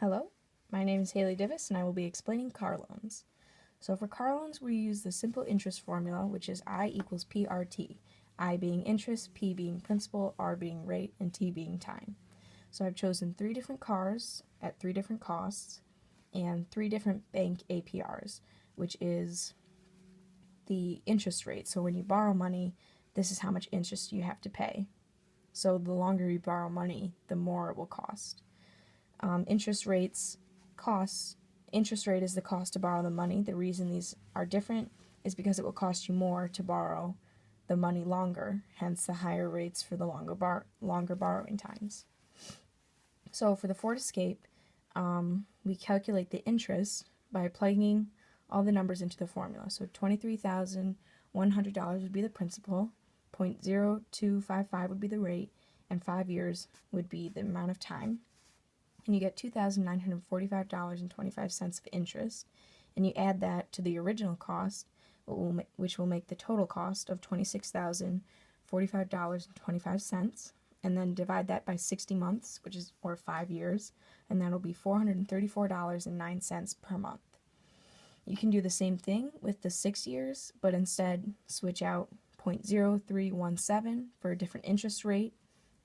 Hello, my name is hdiv and I will be explaining car loans. So for car loans, we use the simple interest formula, which is I equals PRT. I being interest, P being principal, R being rate, and T being time. So I've chosen 3 different cars at 3 different costs and 3 different bank APRs, which is the interest rate. So when you borrow money, this is how much interest you have to pay. So the longer you borrow money, the more it will cost. Interest rate is the cost to borrow the money. The reason these are different is because it will cost you more to borrow the money longer, hence the higher rates for the longer borrowing times. So for the Ford Escape, we calculate the interest by plugging all the numbers into the formula. So $23,100 would be the principal, 0.0255 would be the rate, and 5 years would be the amount of time. And you get $2,945.25 of interest, and you add that to the original cost, which will make the total cost of $26,045.25, and then divide that by 60 months, or 5 years, and that'll be $434.09 per month. You can do the same thing with the 6 years, but instead switch out 0.0317 for a different interest rate,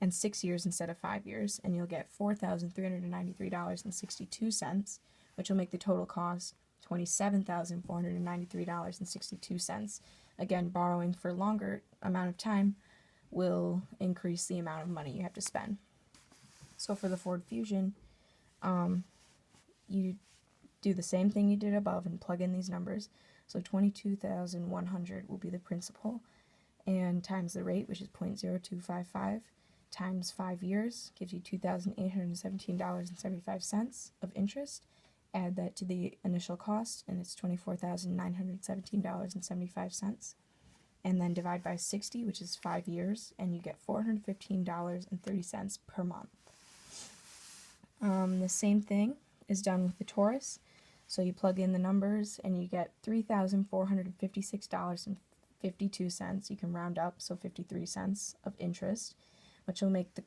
and 6 years instead of 5 years, and you'll get $4,393.62, which will make the total cost $27,493.62. Again, borrowing for a longer amount of time will increase the amount of money you have to spend. So for the Ford Fusion, you do the same thing you did above and plug in these numbers. So $22,100 will be the principal, and times the rate, which is 0.0255, times 5 years gives you $2,817.75 of interest. Add that to the initial cost, and it's $24,917.75. And then divide by 60, which is 5 years, and you get $415.30 per month. The same thing is done with the Taurus. So you plug in the numbers, and you get $3,456.52. You can round up, so 53 cents of interest, which will make the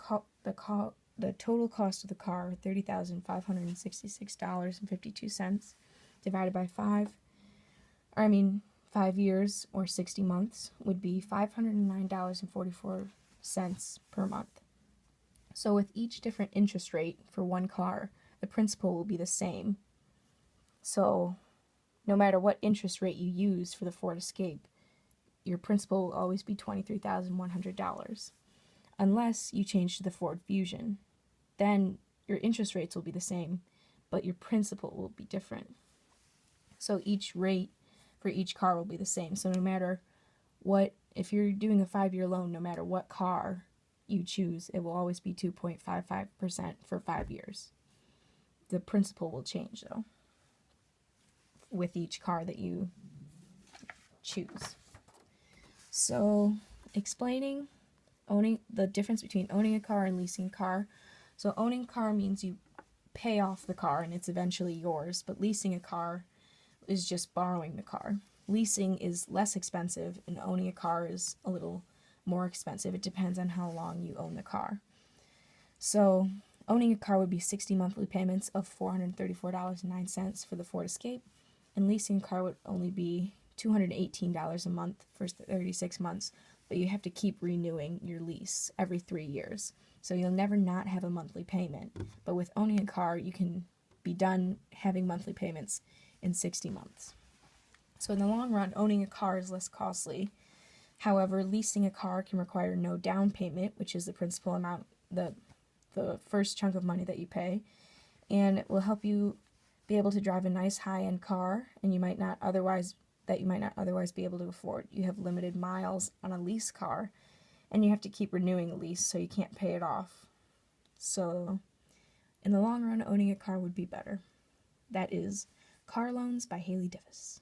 total cost of the car $30,566.52 divided by 5 years or 60 months would be $509.44 per month. So with each different interest rate for one car, the principal will be the same. So no matter what interest rate you use for the Ford Escape, your principal will always be $23,100. Unless you change to the Ford Fusion. Then your interest rates will be the same, but your principal will be different. So each rate for each car will be the same. So no matter what, if you're doing a 5-year loan, no matter what car you choose, it will always be 2.55% for 5 years. The principal will change, though, with each car that you choose. So explaining the difference between owning a car and leasing a car. So owning a car means you pay off the car and it's eventually yours, but leasing a car is just borrowing the car. Leasing is less expensive and owning a car is a little more expensive. It depends on how long you own the car. So owning a car would be 60 monthly payments of $434.09 for the Ford Escape, and leasing a car would only be $218 a month for 36 months, but you have to keep renewing your lease every 3 years. So you'll never not have a monthly payment. But with owning a car, you can be done having monthly payments in 60 months. So in the long run, owning a car is less costly. However, leasing a car can require no down payment, which is the principal amount, the first chunk of money that you pay. And it will help you be able to drive a nice high-end car, and you might not otherwise be able to afford. You have limited miles on a lease car, and you have to keep renewing a lease, so you can't pay it off. So, in the long run, owning a car would be better. That is Car Loans by hdiv.